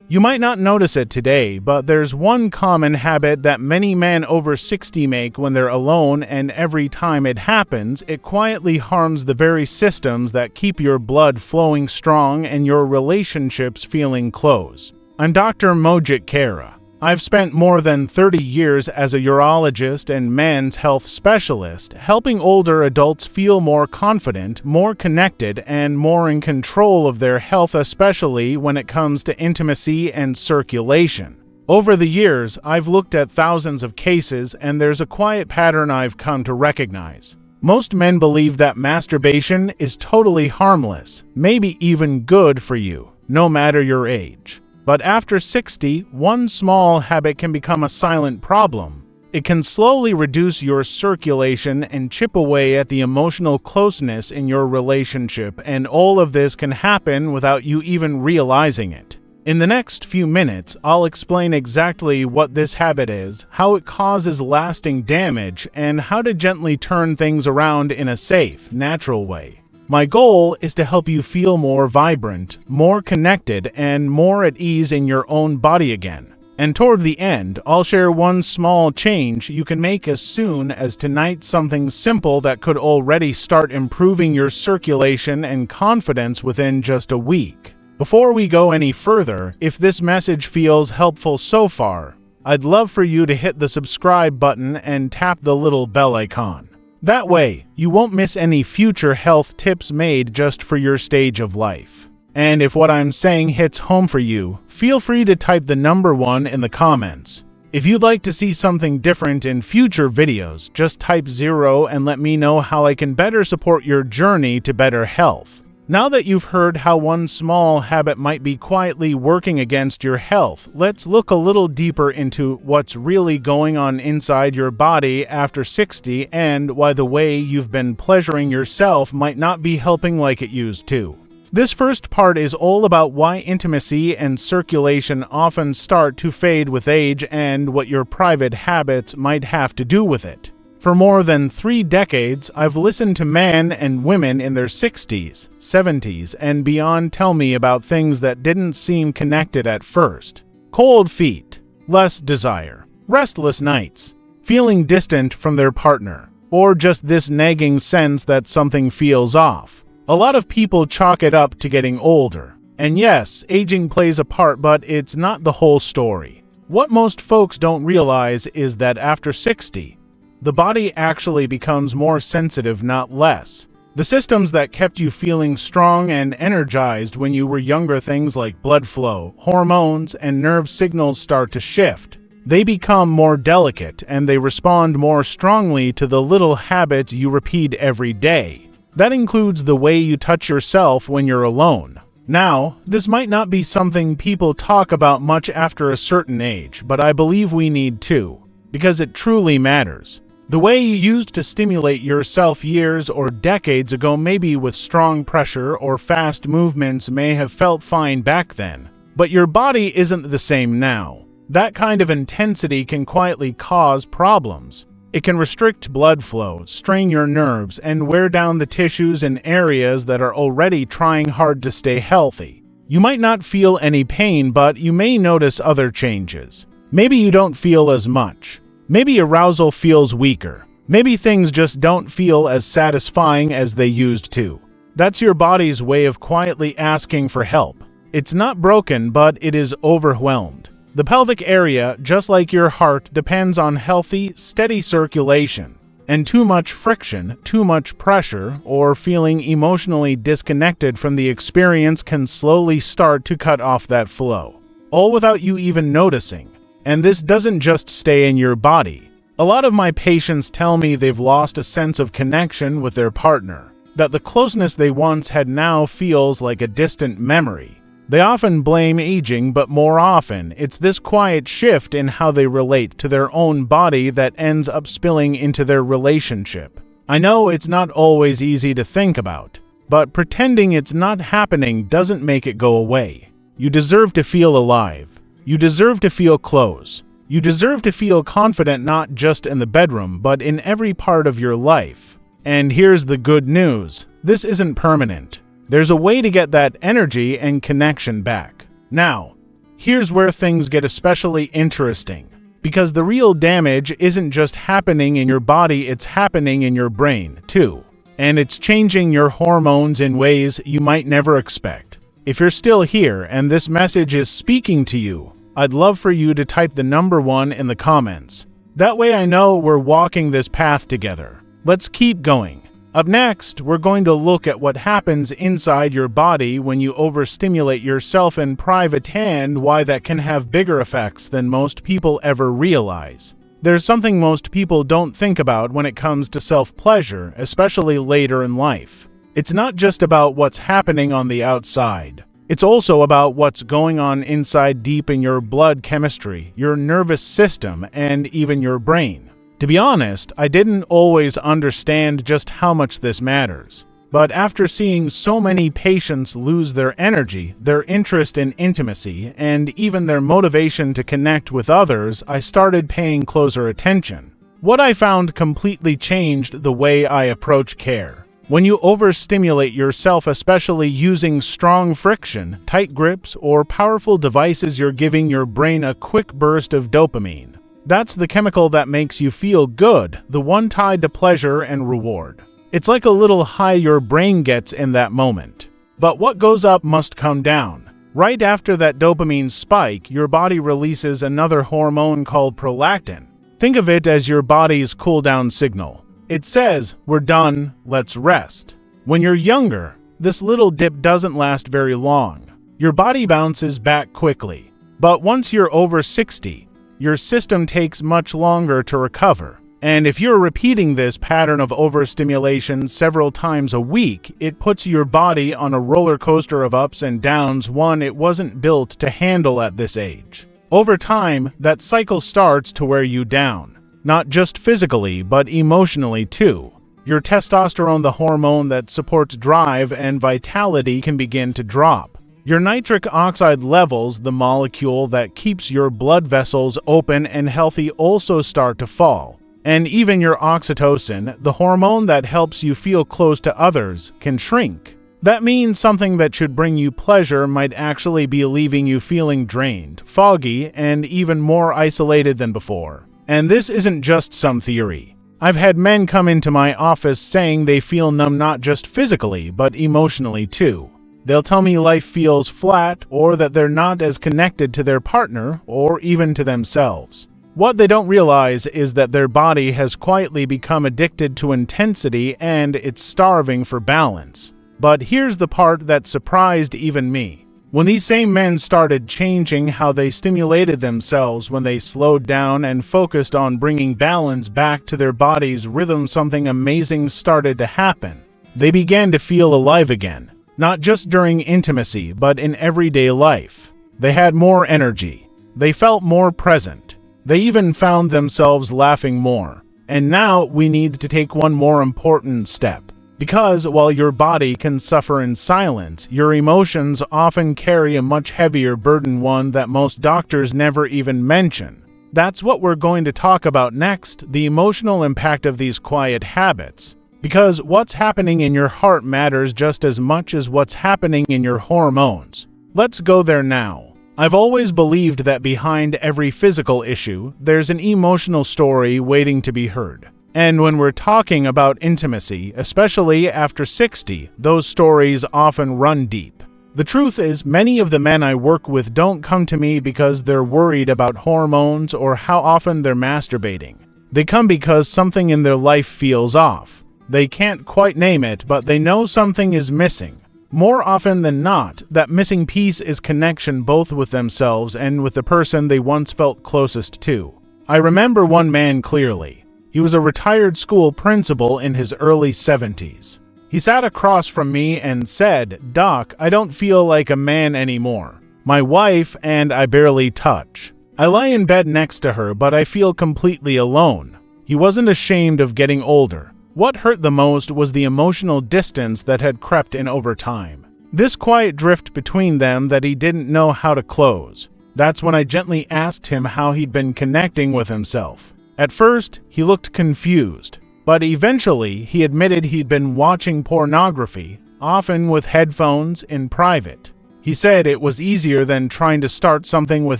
You might not notice it today, but there's one common habit that many men over 60 make when they're alone, and every time it happens, it quietly harms the very systems that keep your blood flowing strong and your relationships feeling close. I'm Dr. Mojit Kara. I've spent more than 30 years as a urologist and men's health specialist, helping older adults feel more confident, more connected, and more in control of their health, especially when it comes to intimacy and circulation. Over the years, I've looked at thousands of cases, and there's a quiet pattern I've come to recognize. Most men believe that masturbation is totally harmless, maybe even good for you, no matter your age. But after 60, one small habit can become a silent problem. It can slowly reduce your circulation and chip away at the emotional closeness in your relationship, and all of this can happen without you even realizing it. In the next few minutes, I'll explain exactly what this habit is, how it causes lasting damage, and how to gently turn things around in a safe, natural way. My goal is to help you feel more vibrant, more connected, and more at ease in your own body again. And toward the end, I'll share one small change you can make as soon as tonight, something simple that could already start improving your circulation and confidence within just a week. Before we go any further, if this message feels helpful so far, I'd love for you to hit the subscribe button and tap the little bell icon. That way, you won't miss any future health tips made just for your stage of life. And if what I'm saying hits home for you, feel free to type the number 1 in the comments. If you'd like to see something different in future videos, just type 0 and let me know how I can better support your journey to better health. Now that you've heard how one small habit might be quietly working against your health, let's look a little deeper into what's really going on inside your body after 60 and why the way you've been pleasuring yourself might not be helping like it used to. This first part is all about why intimacy and circulation often start to fade with age and what your private habits might have to do with it. For more than 3 decades, I've listened to men and women in their 60s, 70s, and beyond tell me about things that didn't seem connected at first. Cold feet, less desire, restless nights, feeling distant from their partner, or just this nagging sense that something feels off. A lot of people chalk it up to getting older. And yes, aging plays a part, but it's not the whole story. What most folks don't realize is that after 60, the body actually becomes more sensitive, not less. The systems that kept you feeling strong and energized when you were younger, things like blood flow, hormones, and nerve signals, start to shift. They become more delicate, and they respond more strongly to the little habits you repeat every day. That includes the way you touch yourself when you're alone. Now, this might not be something people talk about much after a certain age, but I believe we need to, because it truly matters. The way you used to stimulate yourself years or decades ago, maybe with strong pressure or fast movements, may have felt fine back then. But your body isn't the same now. That kind of intensity can quietly cause problems. It can restrict blood flow, strain your nerves, and wear down the tissues in areas that are already trying hard to stay healthy. You might not feel any pain, but you may notice other changes. Maybe you don't feel as much. Maybe arousal feels weaker. Maybe things just don't feel as satisfying as they used to. That's your body's way of quietly asking for help. It's not broken, but it is overwhelmed. The pelvic area, just like your heart, depends on healthy, steady circulation. And too much friction, too much pressure, or feeling emotionally disconnected from the experience can slowly start to cut off that flow, all without you even noticing. And this doesn't just stay in your body. A lot of my patients tell me they've lost a sense of connection with their partner, that the closeness they once had now feels like a distant memory. They often blame aging, but more often, it's this quiet shift in how they relate to their own body that ends up spilling into their relationship. I know it's not always easy to think about, but pretending it's not happening doesn't make it go away. You deserve to feel alive. You deserve to feel close. You deserve to feel confident, not just in the bedroom, but in every part of your life. And here's the good news. This isn't permanent. There's a way to get that energy and connection back. Now, Here's where things get especially interesting. Because the real damage isn't just happening in your body, it's happening in your brain, too. And it's changing your hormones in ways you might never expect. If you're still here and this message is speaking to you, I'd love for you to type the number 1 in the comments. That way I know we're walking this path together. Let's keep going. Up next, we're going to look at what happens inside your body when you overstimulate yourself in private and why that can have bigger effects than most people ever realize. There's something most people don't think about when it comes to self-pleasure, especially later in life. It's not just about what's happening on the outside. It's also about what's going on inside deep in your blood chemistry, your nervous system, and even your brain. To be honest, I didn't always understand just how much this matters. But after seeing so many patients lose their energy, their interest in intimacy, and even their motivation to connect with others, I started paying closer attention. What I found completely changed the way I approach care. When you overstimulate yourself, especially using strong friction, tight grips, or powerful devices, you're giving your brain a quick burst of dopamine. That's the chemical that makes you feel good, the one tied to pleasure and reward. It's like a little high your brain gets in that moment. But what goes up must come down. Right after that dopamine spike, your body releases another hormone called prolactin. Think of it as your body's cool-down signal. It says, "We're done, let's rest." When you're younger, this little dip doesn't last very long. Your body bounces back quickly. But once you're over 60, your system takes much longer to recover. And if you're repeating this pattern of overstimulation several times a week, it puts your body on a roller coaster of ups and downs, one it wasn't built to handle at this age. Over time, that cycle starts to wear you down. Not just physically, but emotionally too. Your testosterone, the hormone that supports drive and vitality, can begin to drop. Your nitric oxide levels, the molecule that keeps your blood vessels open and healthy, also start to fall. And even your oxytocin, the hormone that helps you feel close to others, can shrink. That means something that should bring you pleasure might actually be leaving you feeling drained, foggy, and even more isolated than before. And this isn't just some theory. I've had men come into my office saying they feel numb not just physically, but emotionally too. They'll tell me life feels flat, or that they're not as connected to their partner, or even to themselves. What they don't realize is that their body has quietly become addicted to intensity and it's starving for balance. But here's the part that surprised even me. When these same men started changing how they stimulated themselves, when they slowed down and focused on bringing balance back to their body's rhythm, something amazing started to happen. They began to feel alive again. Not just during intimacy, but in everyday life. They had more energy. They felt more present. They even found themselves laughing more. And now we need to take one more important step. Because while your body can suffer in silence, your emotions often carry a much heavier burden, one that most doctors never even mention. That's what we're going to talk about next, the emotional impact of these quiet habits. Because what's happening in your heart matters just as much as what's happening in your hormones. Let's go there now. I've always believed that behind every physical issue, there's an emotional story waiting to be heard. And when we're talking about intimacy, especially after 60, those stories often run deep. The truth is, many of the men I work with don't come to me because they're worried about hormones or how often they're masturbating. They come because something in their life feels off. They can't quite name it, but they know something is missing. More often than not, that missing piece is connection, both with themselves and with the person they once felt closest to. I remember one man clearly. He was a retired school principal in his early 70s. He sat across from me and said, "Doc, I don't feel like a man anymore. My wife and I barely touch. I lie in bed next to her, but I feel completely alone." He wasn't ashamed of getting older. What hurt the most was the emotional distance that had crept in over time. This quiet drift between them that he didn't know how to close. That's when I gently asked him how he'd been connecting with himself. At first, he looked confused, but eventually he admitted he'd been watching pornography, often with headphones, in private. He said it was easier than trying to start something with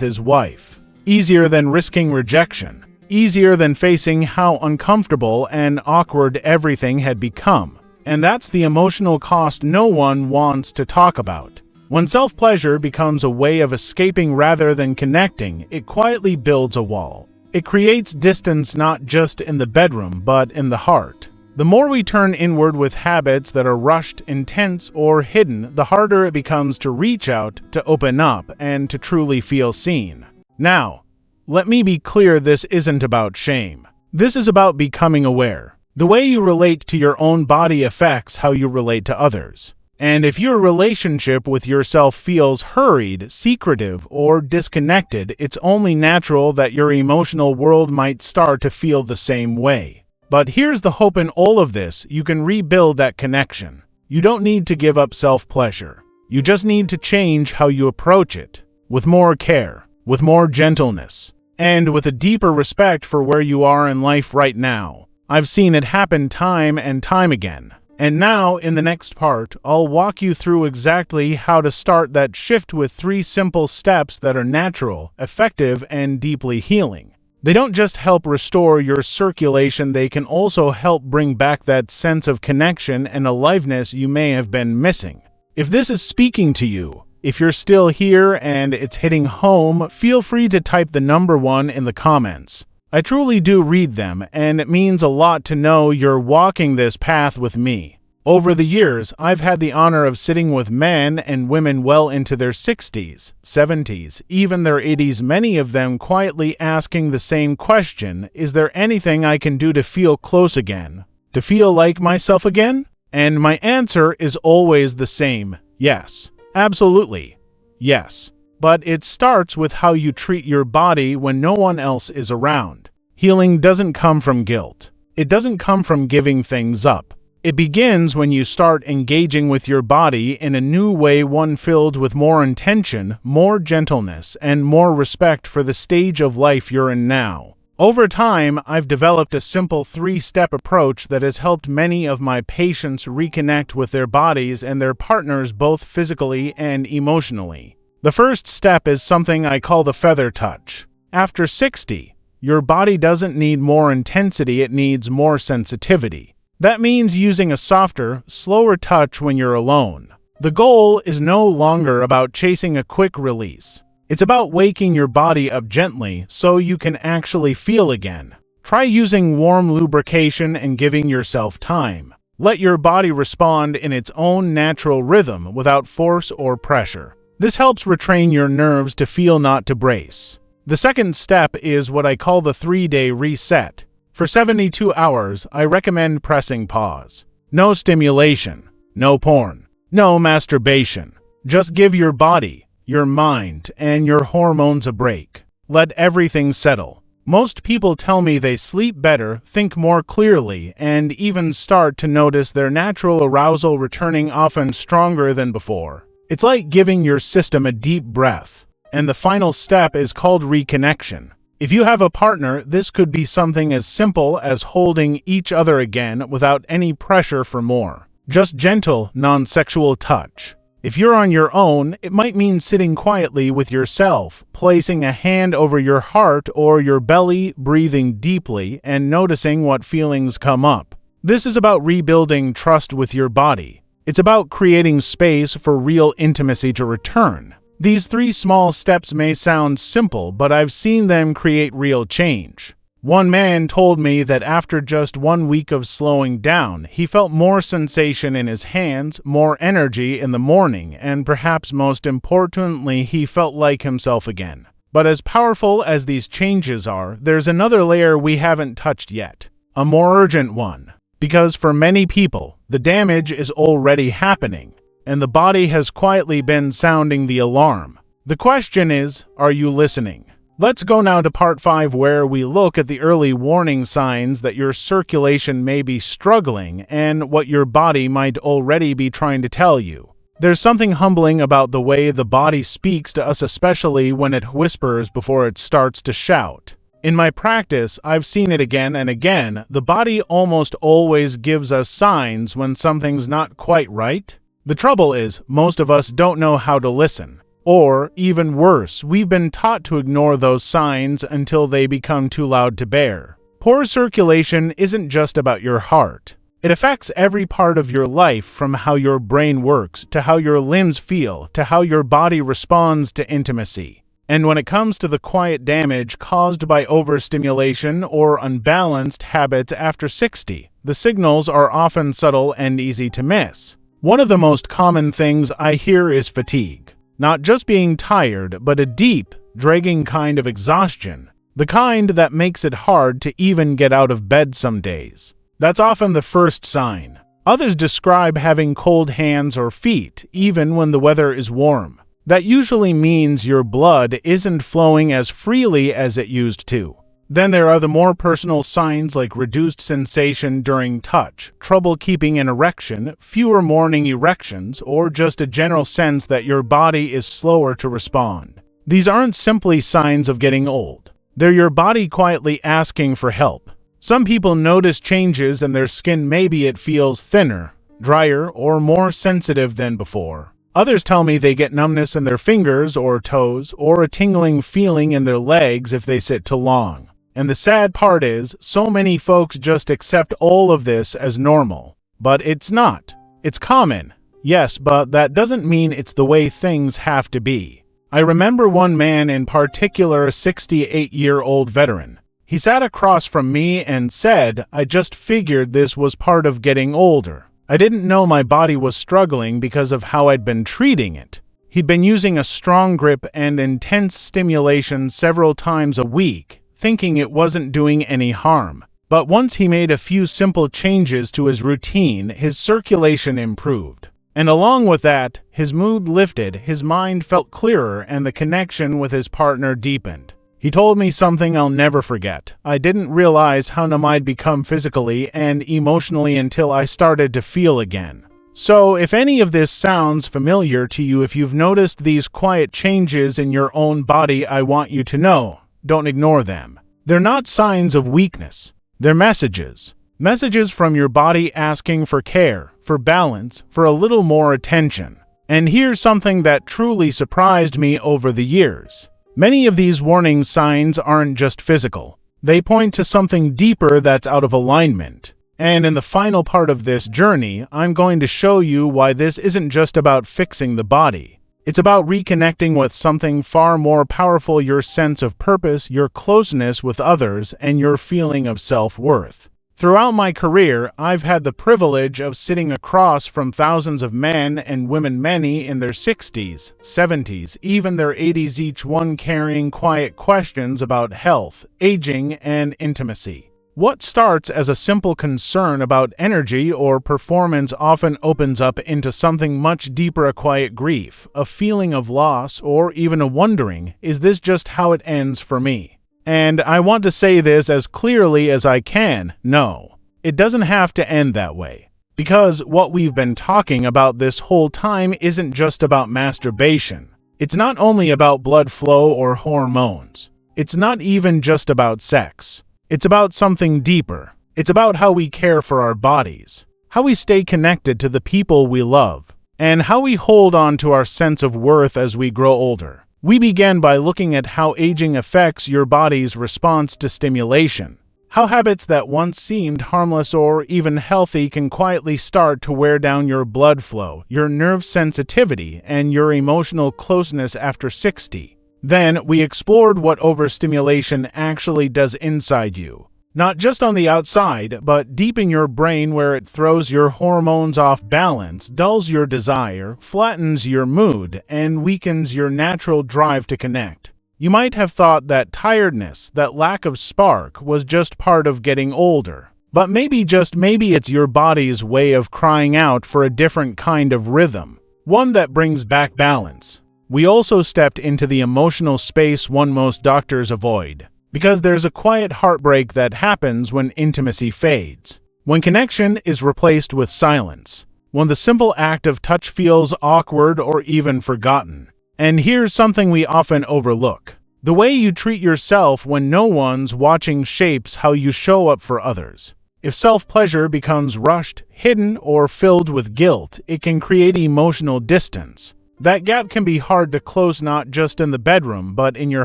his wife, easier than risking rejection, easier than facing how uncomfortable and awkward everything had become. And that's the emotional cost no one wants to talk about. When self-pleasure becomes a way of escaping rather than connecting, it quietly builds a wall. It creates distance not just in the bedroom, but in the heart. The more we turn inward with habits that are rushed, intense, or hidden, the harder it becomes to reach out, to open up, and to truly feel seen. Now, let me be clear, this isn't about shame. This is about becoming aware. The way you relate to your own body affects how you relate to others. And if your relationship with yourself feels hurried, secretive, or disconnected, it's only natural that your emotional world might start to feel the same way. But here's the hope in all of this: you can rebuild that connection. You don't need to give up self-pleasure. You just need to change how you approach it, with more care, with more gentleness, and with a deeper respect for where you are in life right now. I've seen it happen time and time again. And now, in the next part, I'll walk you through exactly how to start that shift with 3 simple steps that are natural, effective, and deeply healing. They don't just help restore your circulation, they can also help bring back that sense of connection and aliveness you may have been missing. If this is speaking to you, if you're still here and it's hitting home, feel free to type the number 1 in the comments. I truly do read them, and it means a lot to know you're walking this path with me. Over the years, I've had the honor of sitting with men and women well into their 60s, 70s, even their 80s, many of them quietly asking the same question: is there anything I can do to feel close again? To feel like myself again? And my answer is always the same: yes. Absolutely. Yes. But it starts with how you treat your body when no one else is around. Healing doesn't come from guilt. It doesn't come from giving things up. It begins when you start engaging with your body in a new way, one filled with more intention, more gentleness, and more respect for the stage of life you're in now. Over time, I've developed a simple 3-step approach that has helped many of my patients reconnect with their bodies and their partners, both physically and emotionally. The first step is something I call the feather touch. After 60, your body doesn't need more intensity, it needs more sensitivity. That means using a softer, slower touch when you're alone. The goal is no longer about chasing a quick release. It's about waking your body up gently so you can actually feel again. Try using warm lubrication and giving yourself time. Let your body respond in its own natural rhythm without force or pressure. This helps retrain your nerves to feel, not to brace. The second step is what I call the 3-day reset. For 72 hours, I recommend pressing pause. No stimulation, no porn, no masturbation. Just give your body, your mind, and your hormones a break. Let everything settle. Most people tell me they sleep better, think more clearly, and even start to notice their natural arousal returning, often stronger than before. It's like giving your system a deep breath. And the final step is called reconnection. If you have a partner, this could be something as simple as holding each other again without any pressure for more. Just gentle, non-sexual touch. If you're on your own, it might mean sitting quietly with yourself, placing a hand over your heart or your belly, breathing deeply, and noticing what feelings come up. This is about rebuilding trust with your body. It's about creating space for real intimacy to return. These 3 small steps may sound simple, but I've seen them create real change. One man told me that after just 1 week of slowing down, he felt more sensation in his hands, more energy in the morning, and perhaps most importantly, he felt like himself again. But as powerful as these changes are, there's another layer we haven't touched yet, a more urgent one. Because for many people, the damage is already happening, and the body has quietly been sounding the alarm. The question is, are you listening? Let's go now to part 5, where we look at the early warning signs that your circulation may be struggling and what your body might already be trying to tell you. There's something humbling about the way the body speaks to us, especially when it whispers before it starts to shout. In my practice, I've seen it again and again. The body almost always gives us signs when something's not quite right. The trouble is, most of us don't know how to listen. Or, even worse, we've been taught to ignore those signs until they become too loud to bear. Poor circulation isn't just about your heart. It affects every part of your life, from how your brain works, to how your limbs feel, to how your body responds to intimacy. And when it comes to the quiet damage caused by overstimulation or unbalanced habits after 60, the signals are often subtle and easy to miss. One of the most common things I hear is fatigue. Not just being tired, but a deep, dragging kind of exhaustion. The kind that makes it hard to even get out of bed some days. That's often the first sign. Others describe having cold hands or feet, even when the weather is warm. That usually means your blood isn't flowing as freely as it used to. Then there are the more personal signs like reduced sensation during touch, trouble keeping an erection, fewer morning erections, or just a general sense that your body is slower to respond. These aren't simply signs of getting old. They're your body quietly asking for help. Some people notice changes in their skin. Maybe it feels thinner, drier, or more sensitive than before. Others tell me they get numbness in their fingers or toes, or a tingling feeling in their legs if they sit too long. And the sad part is, so many folks just accept all of this as normal. But it's not. It's common. Yes, but that doesn't mean it's the way things have to be. I remember one man in particular, a 68-year-old veteran. He sat across from me and said, "I just figured this was part of getting older. I didn't know my body was struggling because of how I'd been treating it." He'd been using a strong grip and intense stimulation several times a week, thinking it wasn't doing any harm. But once he made a few simple changes to his routine, his circulation improved. And along with that, his mood lifted, his mind felt clearer, and the connection with his partner deepened. He told me something I'll never forget. "I didn't realize how numb I'd become physically and emotionally until I started to feel again." So, if any of this sounds familiar to you, if you've noticed these quiet changes in your own body, I want you to know, don't ignore them. They're not signs of weakness. They're messages. Messages from your body asking for care, for balance, for a little more attention. And here's something that truly surprised me over the years. Many of these warning signs aren't just physical. They point to something deeper that's out of alignment. And in the final part of this journey, I'm going to show you why this isn't just about fixing the body. It's about reconnecting with something far more powerful: your sense of purpose, your closeness with others, and your feeling of self-worth. Throughout my career, I've had the privilege of sitting across from thousands of men and women, many in their 60s, 70s, even their 80s, each one carrying quiet questions about health, aging, and intimacy. What starts as a simple concern about energy or performance often opens up into something much deeper: a quiet grief, a feeling of loss, or even a wondering, is this just how it ends for me? And I want to say this as clearly as I can: no, it doesn't have to end that way. Because what we've been talking about this whole time isn't just about masturbation. It's not only about blood flow or hormones. It's not even just about sex. It's about something deeper. It's about how we care for our bodies, how we stay connected to the people we love, and how we hold on to our sense of worth as we grow older. We began by looking at how aging affects your body's response to stimulation, how habits that once seemed harmless or even healthy can quietly start to wear down your blood flow, your nerve sensitivity, and your emotional closeness after 60. Then, we explored what overstimulation actually does inside you. Not just on the outside, but deep in your brain, where it throws your hormones off balance, dulls your desire, flattens your mood, and weakens your natural drive to connect. You might have thought that tiredness, that lack of spark, was just part of getting older. But maybe, just maybe, it's your body's way of crying out for a different kind of rhythm, one that brings back balance. We also stepped into the emotional space one most doctors avoid, because there's a quiet heartbreak that happens when intimacy fades, when connection is replaced with silence, when the simple act of touch feels awkward or even forgotten. And here's something we often overlook: the way you treat yourself when no one's watching shapes how you show up for others. If self-pleasure becomes rushed, hidden, or filled with guilt, it can create emotional distance. That gap can be hard to close not just in the bedroom, but in your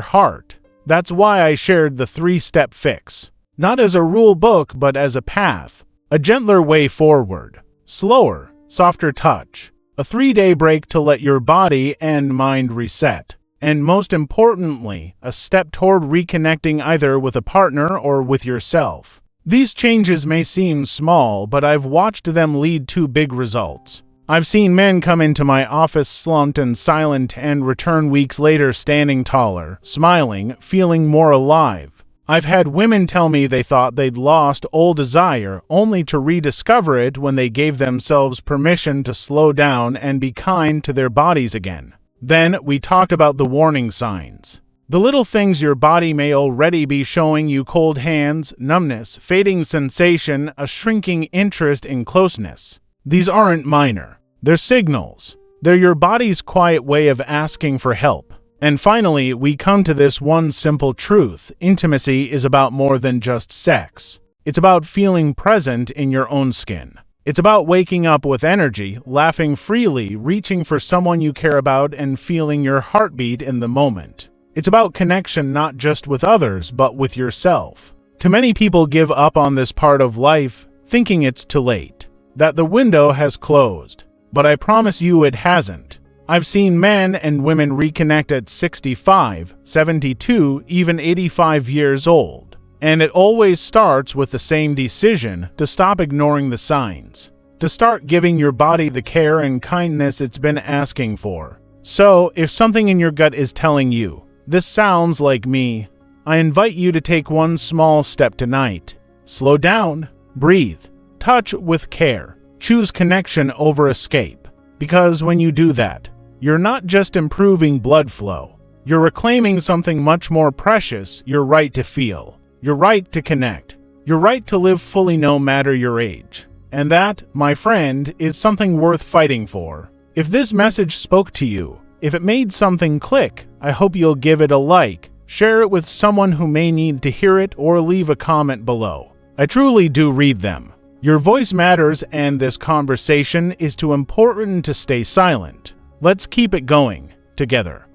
heart. That's why I shared the 3-step fix. Not as a rule book, but as a path. A gentler way forward. Slower, softer touch. A 3-day break to let your body and mind reset. And most importantly, a step toward reconnecting either with a partner or with yourself. These changes may seem small, but I've watched them lead to big results. I've seen men come into my office slumped and silent and return weeks later standing taller, smiling, feeling more alive. I've had women tell me they thought they'd lost all desire, only to rediscover it when they gave themselves permission to slow down and be kind to their bodies again. Then we talked about the warning signs. The little things your body may already be showing you: cold hands, numbness, fading sensation, a shrinking interest in closeness. These aren't minor. They're signals. They're your body's quiet way of asking for help. And finally, we come to this one simple truth: intimacy is about more than just sex. It's about feeling present in your own skin. It's about waking up with energy, laughing freely, reaching for someone you care about, and feeling your heartbeat in the moment. It's about connection not just with others, but with yourself. Too many people give up on this part of life, thinking it's too late, that the window has closed. But I promise you it hasn't. I've seen men and women reconnect at 65, 72, even 85 years old. And it always starts with the same decision: to stop ignoring the signs, to start giving your body the care and kindness it's been asking for. So, if something in your gut is telling you, "This sounds like me," I invite you to take one small step tonight. Slow down, breathe, touch with care, choose connection over escape. Because when you do that, you're not just improving blood flow, you're reclaiming something much more precious: your right to feel, your right to connect, your right to live fully no matter your age. And that, my friend, is something worth fighting for. If this message spoke to you, if it made something click, I hope you'll give it a like, share it with someone who may need to hear it, or leave a comment below. I truly do read them. Your voice matters, and this conversation is too important to stay silent. Let's keep it going, together.